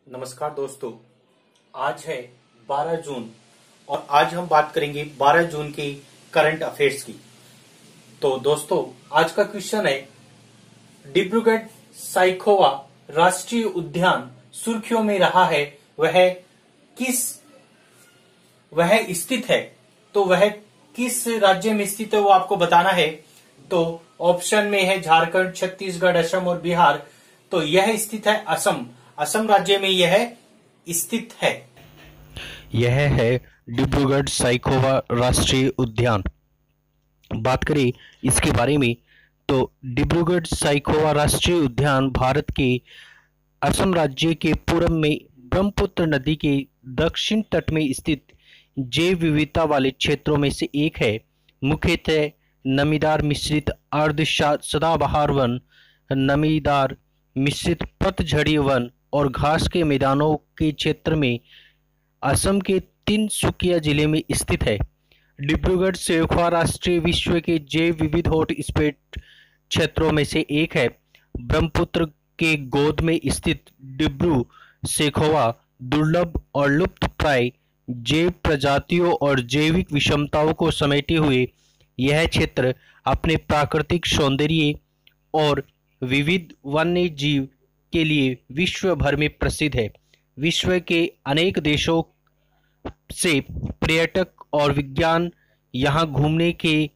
नमस्कार दोस्तों, आज है 12 जून और आज हम बात करेंगे 12 जून के करंट अफेयर्स की। तो दोस्तों, आज का क्वेश्चन है डिब्रूगढ़ साइखोवा राष्ट्रीय उद्यान सुर्खियों में रहा है, वह स्थित है। तो वह किस राज्य में स्थित है वो आपको बताना है। तो ऑप्शन में है झारखंड, छत्तीसगढ़, असम और बिहार। तो यह स्थित है असम राज्य में यह स्थित है। यह है डिब्रूगढ़ साइखोवा राष्ट्रीय उद्यान। बात करें इसके बारे में तो डिब्रूगढ़ साइखोवा राष्ट्रीय उद्यान भारत के असम राज्य के पूर्व में ब्रह्मपुत्र नदी के दक्षिण तट में स्थित जैव विविधता वाले क्षेत्रों में से एक है। मुख्यतः नमीदार मिश्रित अर्ध सदाबहार वन, नमीदार मिश्रित पतझड़ी वन और घास के मैदानों के क्षेत्र में असम के तिनसुकिया जिले में स्थित है। डिब्रूगढ़ साइखोवा राष्ट्रीय विश्व के जैव विविध हॉटस्पॉट क्षेत्रों में से एक है। ब्रह्मपुत्र के गोद में स्थित डिब्रू साइखोवा दुर्लभ और लुप्तप्राय जैव प्रजातियों और जैविक विषमताओं को समेटे हुए यह क्षेत्र अपने प्राकृतिक सौंदर्य और विविध वन्य जीव के लिए विश्व भर में प्रसिद्ध है। विश्व के अनेक देशों से पर्यटक और विज्ञान यहाँ घूमने के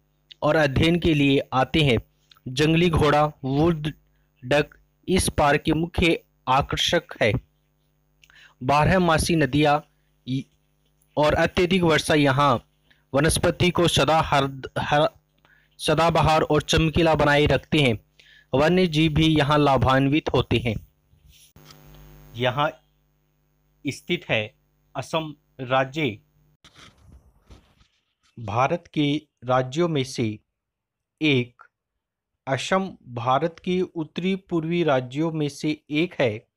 और अध्ययन के लिए आते हैं। जंगली घोड़ा वुड डक इस पार्क के मुख्य आकर्षक है। बारहमासी नदियाँ और अत्यधिक वर्षा यहाँ वनस्पति को सदाबहार और चमकीला बनाए रखते हैं। वन्य जीव भी यहाँ लाभान्वित होते हैं। यहाँ स्थित है असम राज्य। भारत के राज्यों में से एक असम भारत के उत्तरी पूर्वी राज्यों में से एक है।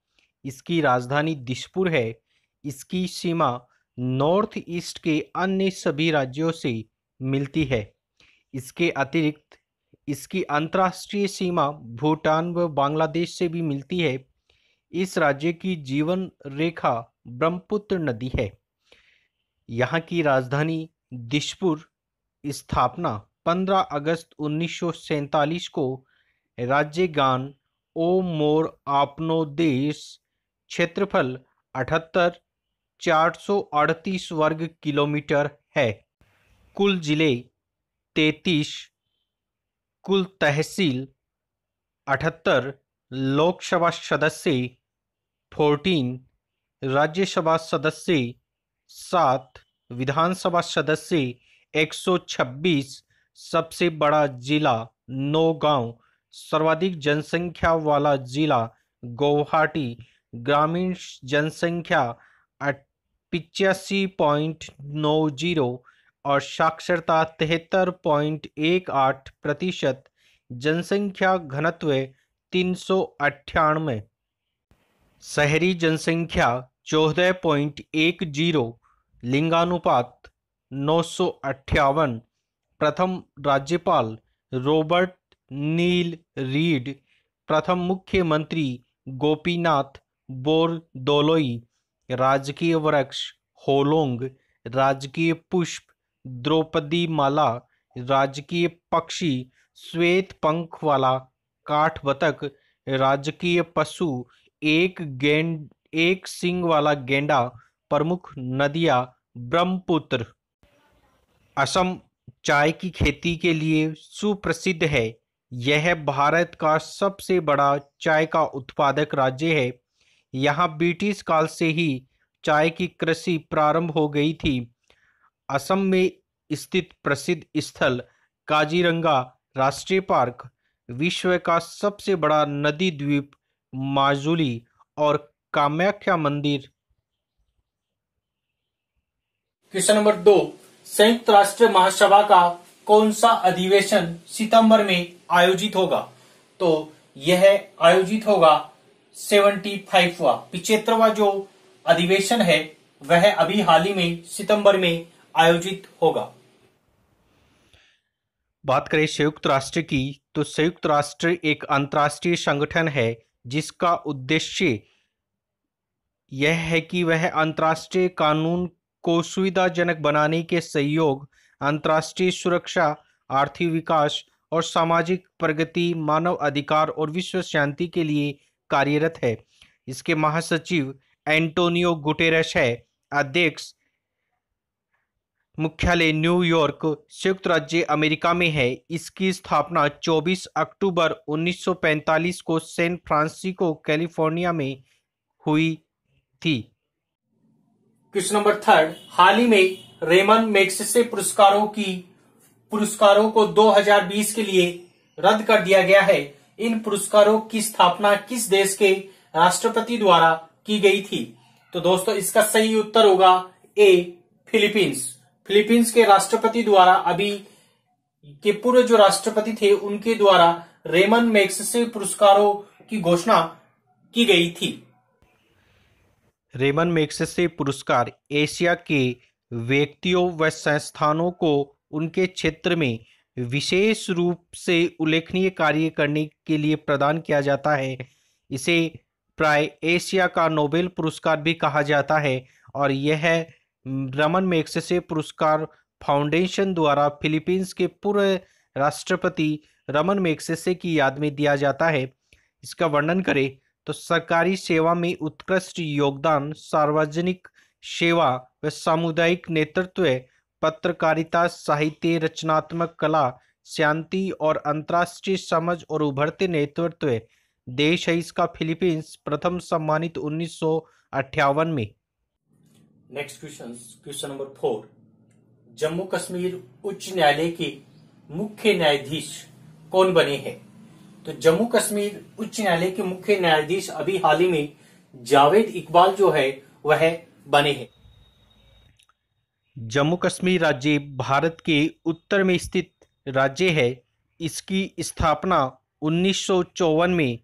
इसकी राजधानी दिसपुर है। इसकी सीमा नॉर्थ ईस्ट के अन्य सभी राज्यों से मिलती है। इसके अतिरिक्त इसकी अंतर्राष्ट्रीय सीमा भूटान व बांग्लादेश से भी मिलती है। इस राज्य की जीवन रेखा ब्रह्मपुत्र नदी है। यहाँ की राजधानी दिसपुर स्थापना 15 अगस्त 1947 को राज्य गान ओ मोर आपनो देश, क्षेत्रफल 78,438 वर्ग किलोमीटर है। कुल जिले 33, कुल तहसील 78, लोकसभा सदस्य 14, राज्यसभा सदस्य 7, विधानसभा सदस्य 126, सबसे बड़ा जिला नौगांव, सर्वाधिक जनसंख्या वाला जिला गुवाहाटी, ग्रामीण जनसंख्या 85.90 और साक्षरता 73.18%, जनसंख्या घनत्व 398, शहरी जनसंख्या 14.10, लिंगानुपात 958। प्रथम राज्यपाल रॉबर्ट नील रीड, प्रथम मुख्यमंत्री गोपीनाथ बोरदोलोई, राजकीय वृक्ष होलोंग, राजकीय पुष्प द्रौपदी माला, राजकीय पक्षी श्वेत पंख वाला काठ बतख, राजकीय पशु एक सींग वाला गेंडा, प्रमुख नदियाँ ब्रह्मपुत्र। असम चाय की खेती के लिए सुप्रसिद्ध है। यह भारत का सबसे बड़ा चाय का उत्पादक राज्य है। यहाँ ब्रिटिश काल से ही चाय की कृषि प्रारंभ हो गई थी। असम में स्थित प्रसिद्ध स्थल काजीरंगा राष्ट्रीय पार्क, विश्व का सबसे बड़ा नदी द्वीप माजुली और कामाख्या मंदिर। क्वेश्चन नंबर 2, संयुक्त राष्ट्र महासभा का कौन सा अधिवेशन सितंबर में आयोजित होगा। तो यह आयोजित होगा 75वां जो अधिवेशन है वह अभी हाल ही में सितंबर में आयोजित होगा। बात करें संयुक्त राष्ट्र की तो संयुक्त राष्ट्र एक अंतर्राष्ट्रीय संगठन है जिसका उद्देश्य यह है कि वह अंतर्राष्ट्रीय कानून को सुविधाजनक बनाने के सहयोग, अंतर्राष्ट्रीय सुरक्षा, आर्थिक विकास और सामाजिक प्रगति, मानव अधिकार और विश्व शांति के लिए कार्यरत है। इसके महासचिव एंटोनियो गुटेरेस है। अध्यक्ष मुख्यालय न्यूयॉर्क, संयुक्त राज्य अमेरिका में है। इसकी स्थापना 24 अक्टूबर 1945 को सैन फ्रांसिस्को, कैलिफोर्निया में हुई थी। क्वेश्चन नंबर 3, हाल ही में रेमन मैग्सेसे पुरस्कारों को 2020 के लिए रद्द कर दिया गया है। इन पुरस्कारों की स्थापना किस देश के राष्ट्रपति द्वारा की गई थी? तो दोस्तों इसका सही उत्तर होगा ए, फिलीपींस। फिलीपींस के राष्ट्रपति द्वारा, अभी के पूर्व जो राष्ट्रपति थे उनके द्वारा रेमन मैग्सेसे पुरस्कारों की घोषणा की गई थी। रेमन मैग्सेसे पुरस्कार एशिया के व्यक्तियों व संस्थानों को उनके क्षेत्र में विशेष रूप से उल्लेखनीय कार्य करने के लिए प्रदान किया जाता है। इसे प्राय एशिया का नोबेल पुरस्कार भी कहा जाता है और यह रेमन मैग्सेसे पुरस्कार फाउंडेशन द्वारा फिलीपींस के पूर्व राष्ट्रपति रेमन मैग्सेसे की याद में दिया जाता है। इसका वर्णन करें तो सरकारी सेवा में उत्कृष्ट योगदान, सार्वजनिक सेवा व सामुदायिक नेतृत्व, पत्रकारिता, साहित्य, रचनात्मक कला, शांति और अंतर्राष्ट्रीय समझ और उभरते नेतृत्व देश है इसका फिलीपींस, प्रथम सम्मानित 1958 में। Next question number 4, Jammu Kashmir उच्च न्यायालय के मुख्य न्यायाधीश कौन बने हैं? तो जम्मू कश्मीर उच्च न्यायालय के मुख्य न्यायाधीश अभी हाल ही में जावेद इकबाल जो है वह बने हैं। जम्मू कश्मीर राज्य भारत के उत्तर में स्थित राज्य है। इसकी स्थापना 1954 में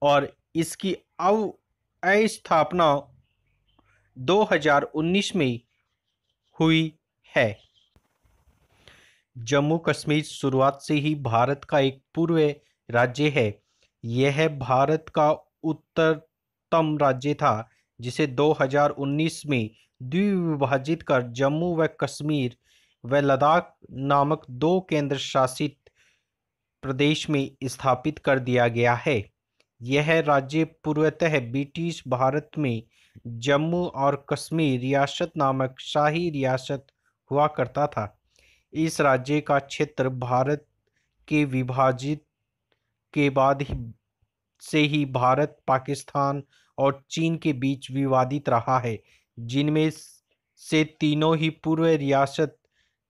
और इसकी अस्थापना 2019 में हुई है। जम्मू कश्मीर शुरुआत से ही भारत का एक पूर्व राज्य है। यह भारत का उत्तरतम राज्य था जिसे 2019 में द्विविभाजित कर जम्मू व कश्मीर व लद्दाख नामक दो केंद्र शासित प्रदेश में स्थापित कर दिया गया है। यह राज्य पूर्वतः ब्रिटिश भारत में जम्मू और कश्मीर रियासत नामक शाही रियासत हुआ करता था। इस राज्य का क्षेत्र भारत के विभाजित के बाद से ही भारत, पाकिस्तान और चीन के बीच विवादित रहा है, जिनमें से तीनों ही पूर्व रियासत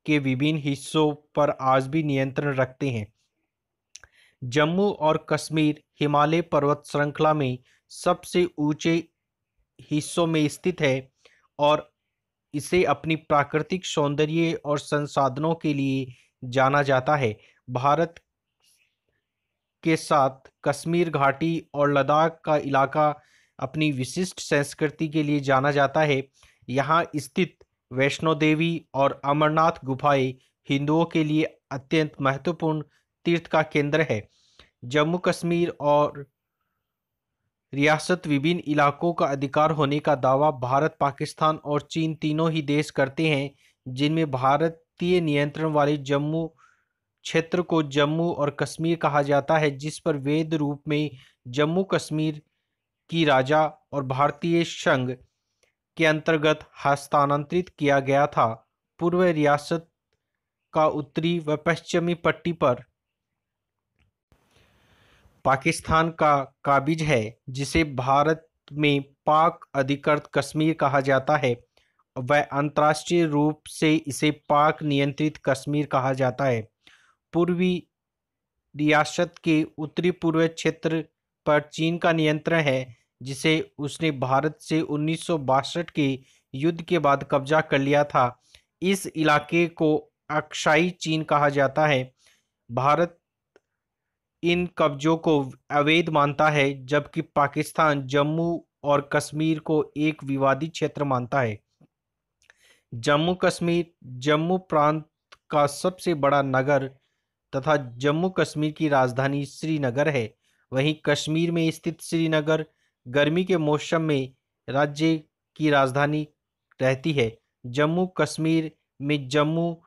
के विभिन्न हिस्सों पर आज भी नियंत्रण रखते हैं। जम्मू और कश्मीर हिमालय पर्वत श्रृंखला में सबसे ऊंचे हिस्सों में स्थित है और इसे अपनी प्राकृतिक सौंदर्य और संसाधनों के लिए जाना जाता है। भारत के साथ कश्मीर घाटी और लद्दाख का इलाका अपनी विशिष्ट संस्कृति के लिए जाना जाता है। यहाँ स्थित वैष्णो देवी और अमरनाथ गुफाएं हिंदुओं के लिए अत्यंत महत्वपूर्ण तीर्थ का केंद्र है। जम्मू कश्मीर और रियासत विभिन्न इलाकों का अधिकार होने का दावा भारत, पाकिस्तान और चीन तीनों ही देश करते हैं, जिनमें भारतीय नियंत्रण वाले जम्मू क्षेत्र को जम्मू और कश्मीर कहा जाता है, जिस पर वैध रूप में जम्मू कश्मीर की राजा और भारतीय संघ के अंतर्गत हस्तांतरित किया गया था। पूर्व रियासत का उत्तरी व पश्चिमी पट्टी पर पाकिस्तान का काबिज है, जिसे भारत में पाक अधिकृत कश्मीर कहा जाता है। वह अंतर्राष्ट्रीय रूप से इसे पाक नियंत्रित कश्मीर कहा जाता है। पूर्वी रियासत के उत्तरी पूर्व क्षेत्र पर चीन का नियंत्रण है, जिसे उसने भारत से 1962 के युद्ध के बाद कब्जा कर लिया था। इस इलाके को अक्साई चीन कहा जाता है। भारत इन कब्जों को अवैध मानता है, जबकि पाकिस्तान जम्मू और कश्मीर को एक विवादित क्षेत्र मानता है। जम्मू कश्मीर जम्मू प्रांत का सबसे बड़ा नगर तथा जम्मू कश्मीर की राजधानी श्रीनगर है। वहीं कश्मीर में स्थित श्रीनगर गर्मी के मौसम में राज्य की राजधानी रहती है। जम्मू कश्मीर में जम्मू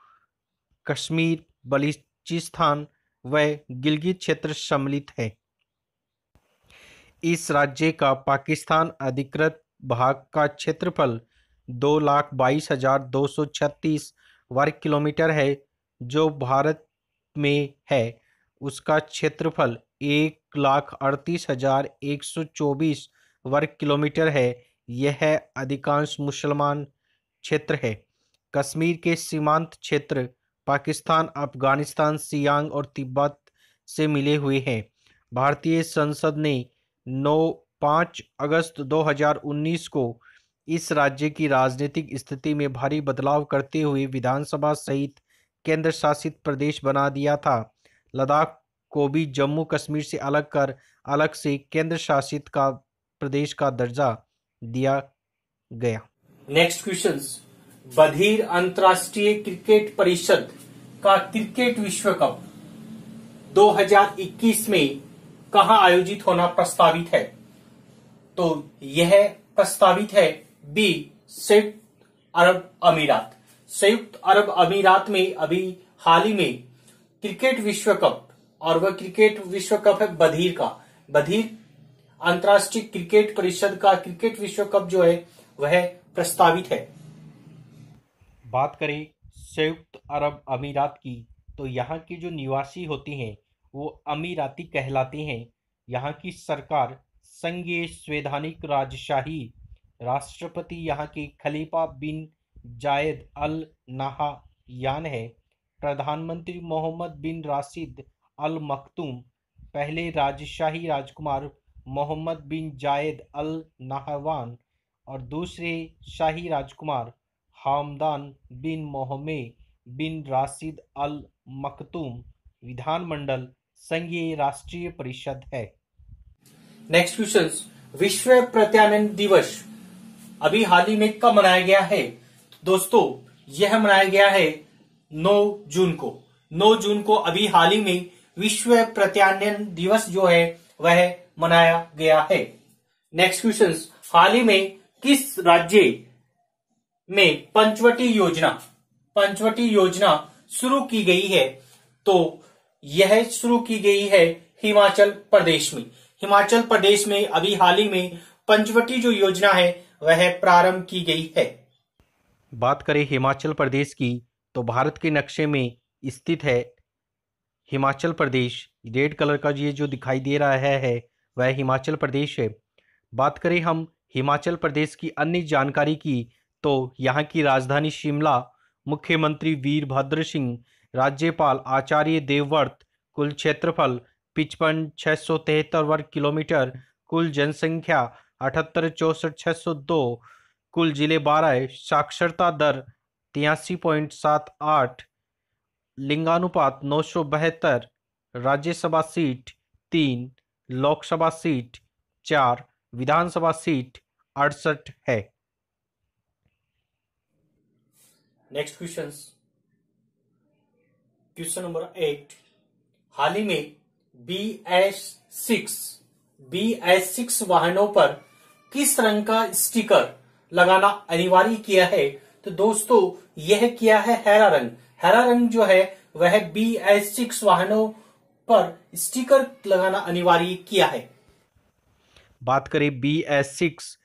कश्मीर, बलूचिस्तान व गिलगित क्षेत्र सम्मिलित है। इस राज्य का पाकिस्तान अधिकृत भाग का क्षेत्रफल 2,22,236 वर्ग किलोमीटर है। जो भारत में है उसका क्षेत्रफल 1,38,124 वर्ग किलोमीटर है। यह अधिकांश मुसलमान क्षेत्र है। कश्मीर के सीमांत क्षेत्र पाकिस्तान, अफगानिस्तान, सियांग और तिब्बत से मिले हुए हैं। भारतीय संसद ने 5 अगस्त 2019 को इस राज्य की राजनीतिक स्थिति में भारी बदलाव करते हुए विधानसभा सहित केंद्र शासित प्रदेश बना दिया था। लद्दाख को भी जम्मू कश्मीर से अलग कर अलग से केंद्र शासित का प्रदेश का दर्जा दिया गया। नेक्स्ट क्वेश्चन, बधिर अंतर्राष्ट्रीय क्रिकेट परिषद का क्रिकेट विश्व कप 2021 में कहां आयोजित होना प्रस्तावित है? तो यह प्रस्तावित है बी, संयुक्त अरब अमीरात। संयुक्त अरब अमीरात में अभी हाल ही में क्रिकेट विश्व कप, और वह क्रिकेट विश्व कप है बधिर का। बधिर अंतर्राष्ट्रीय क्रिकेट परिषद का क्रिकेट विश्व कप जो है वह प्रस्तावित है। बात करें संयुक्त अरब अमीरात की, तो यहाँ के जो निवासी होते हैं वो अमीराती कहलाते हैं। यहाँ की सरकार संघीय संवैधानिक राजशाही, राष्ट्रपति यहाँ के खलीफा बिन जायद अल नाहयान है। प्रधानमंत्री मोहम्मद बिन राशिद अल मखतूम, पहले राजशाही राजकुमार मोहम्मद बिन जायद अल नाहयान और दूसरे शाही राजकुमार हमदान बिन मोहम्मद बिन राशिद अल मखतूम। विधानमंडल संघीय राष्ट्रीय परिषद है। नेक्स्ट क्वेश्चन, विश्व प्रत्यानयन दिवस अभी हाल ही में कब मनाया गया है? दोस्तों यह मनाया गया है 9 जून को। 9 जून को अभी हाल ही में विश्व प्रत्यानयन दिवस जो है वह मनाया गया है। नेक्स्ट क्वेश्चन, हाल ही में किस राज्य में पंचवटी योजना शुरू की गई है? तो यह शुरू की गई है हिमाचल प्रदेश में। हिमाचल प्रदेश में अभी हाल ही में पंचवटी जो योजना है वह प्रारंभ की गई है। बात करें हिमाचल प्रदेश की, तो भारत के नक्शे में स्थित है हिमाचल प्रदेश। रेड कलर का ये जो दिखाई दे रहा है वह हिमाचल प्रदेश है। बात करें हम हिमाचल प्रदेश की अन्य जानकारी की, तो यहाँ की राजधानी शिमला, मुख्यमंत्री वीरभद्र सिंह, राज्यपाल आचार्य देवव्रत, कुल क्षेत्रफल 55,673 वर्ग किलोमीटर, कुल जनसंख्या 78,64,602, कुल जिले 12, साक्षरता दर 83.78, लिंगानुपात 972, राज्यसभा सीट 3, लोकसभा सीट 4, विधानसभा सीट 68 है। नेक्स्ट क्वेश्चन नंबर 8, हाल ही में BS6 वाहनों पर किस रंग का स्टिकर लगाना अनिवार्य किया है? तो दोस्तों यह किया है हरा रंग। हरा रंग जो है वह BS6 वाहनों पर स्टिकर लगाना अनिवार्य किया है। बात करें BS6,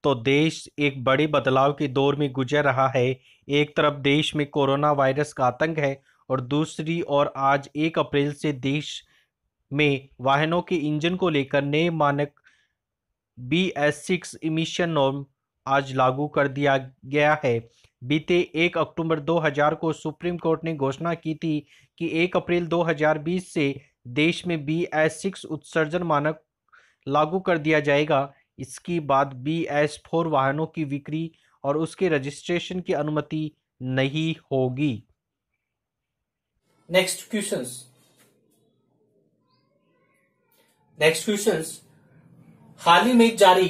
तो देश एक बड़े बदलाव के दौर में गुजर रहा है। एक तरफ देश में कोरोना वायरस का आतंक है और दूसरी ओर आज 1 अप्रैल से देश में वाहनों के इंजन को लेकर नए मानक BS6 इमिशन नॉर्म आज लागू कर दिया गया है। बीते 1 अक्टूबर 2000 को सुप्रीम कोर्ट ने घोषणा की थी कि 1 अप्रैल 2020 से देश में BS6 उत्सर्जन मानक लागू कर दिया जाएगा। इसके बाद BS4 वाहनों की बिक्री और उसके रजिस्ट्रेशन की अनुमति नहीं होगी। नेक्स्ट क्वेश्चन, हाल ही में जारी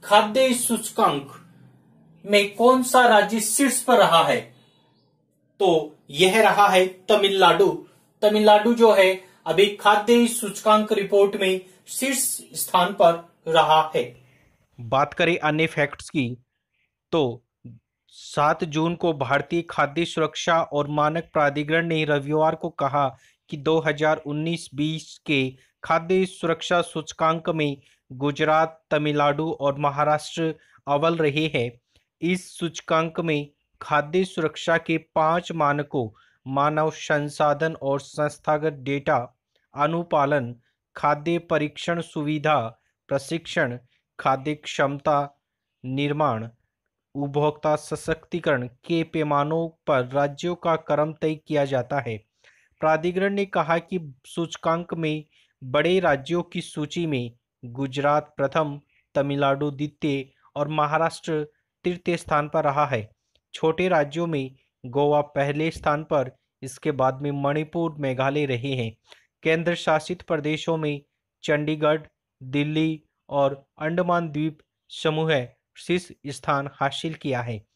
खाद्य सूचकांक में कौन सा राज्य शीर्ष पर रहा है? तो यह रहा है तमिलनाडु। तमिलनाडु जो है अभी खाद्य सूचकांक रिपोर्ट में शीर्ष स्थान पर रहा है। बात करें अन्य फैक्ट्स की, तो 7 जून को भारतीय खाद्य सुरक्षा और मानक प्राधिकरण ने रविवार को कहा कि 2019-20 के खाद्य सुरक्षा सूचकांक में गुजरात, तमिलनाडु और महाराष्ट्र अव्वल रहे हैं। इस सूचकांक में खाद्य सुरक्षा के 5 मानकों मानव संसाधन और संस्थागत डेटा अनुपालन, खाद्य परीक्षण सुविधा, प्रशिक्षण, खाद्य क्षमता निर्माण, उपभोक्ता सशक्तिकरण के पैमानों पर राज्यों का क्रम तय किया जाता है। प्राधिकरण ने कहा कि सूचकांक में बड़े राज्यों की सूची में गुजरात प्रथम, तमिलनाडु द्वितीय और महाराष्ट्र तृतीय स्थान पर रहा है। छोटे राज्यों में गोवा पहले स्थान पर, इसके बाद में मणिपुर, मेघालय रहे हैं। केंद्र शासित प्रदेशों में चंडीगढ़, दिल्ली और अंडमान द्वीप समूह शीर्ष स्थान हासिल किया है।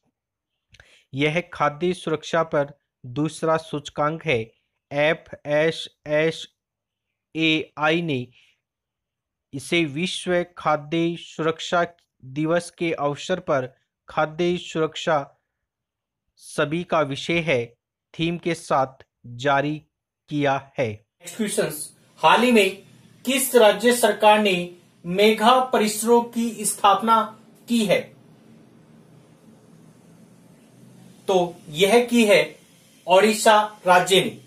यह खाद्य सुरक्षा पर दूसरा सूचकांक है। FSSAI ने इसे विश्व खाद्य सुरक्षा दिवस के अवसर पर खाद्य सुरक्षा सभी का विषय है थीम के साथ जारी किया है। क्वेश्चंस, हाल ही में किस राज्य सरकार ने मेगा परिसरों की स्थापना की है? तो यह की है ओडिशा राज्य ने।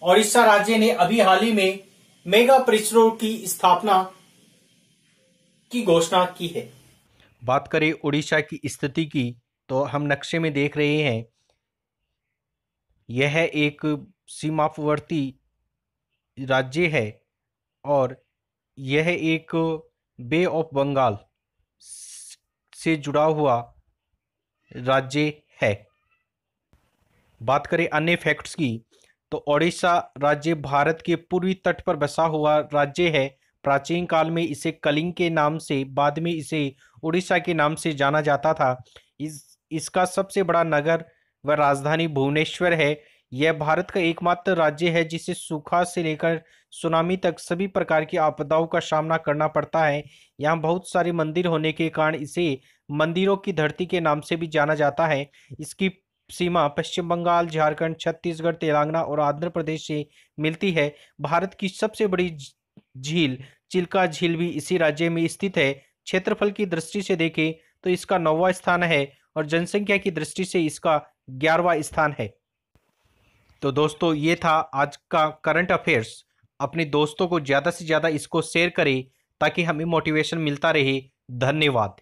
ओडिशा राज्य ने अभी हाल ही में मेगा परिसरों की स्थापना की घोषणा की है। बात करें उड़ीसा की स्थिति की, तो हम नक्शे में देख रहे हैं यह एक सीमावर्ती राज्य है और यह एक बे ऑफ बंगाल से जुड़ा हुआ राज्य है। बात करें अन्य फैक्ट्स की, तो ओडिशा राज्य भारत के पूर्वी तट पर बसा हुआ राज्य है। प्राचीन काल में इसे कलिंग के नाम से, बाद में इसे उड़ीसा के नाम से जाना जाता था। इसका सबसे बड़ा नगर व राजधानी भुवनेश्वर है। यह भारत का एकमात्र राज्य है जिसे सूखा से लेकर सुनामी तक सभी प्रकार की आपदाओं का सामना करना पड़ता है। यहाँ बहुत सारे मंदिर होने के कारण इसे मंदिरों की धरती के नाम से भी जाना जाता है। इसकी सीमा पश्चिम बंगाल, झारखंड, छत्तीसगढ़, तेलंगाना और आंध्र प्रदेश से मिलती है। भारत की सबसे बड़ी झील चिल्का झील भी इसी राज्य में स्थित है। क्षेत्रफल की दृष्टि से देखें तो इसका 9वां स्थान है और जनसंख्या की दृष्टि से इसका 11वां स्थान है। तो दोस्तों, ये था आज का करंट अफेयर्स। अपने दोस्तों को ज़्यादा से ज़्यादा इसको शेयर करें ताकि हमें मोटिवेशन मिलता रहे। धन्यवाद।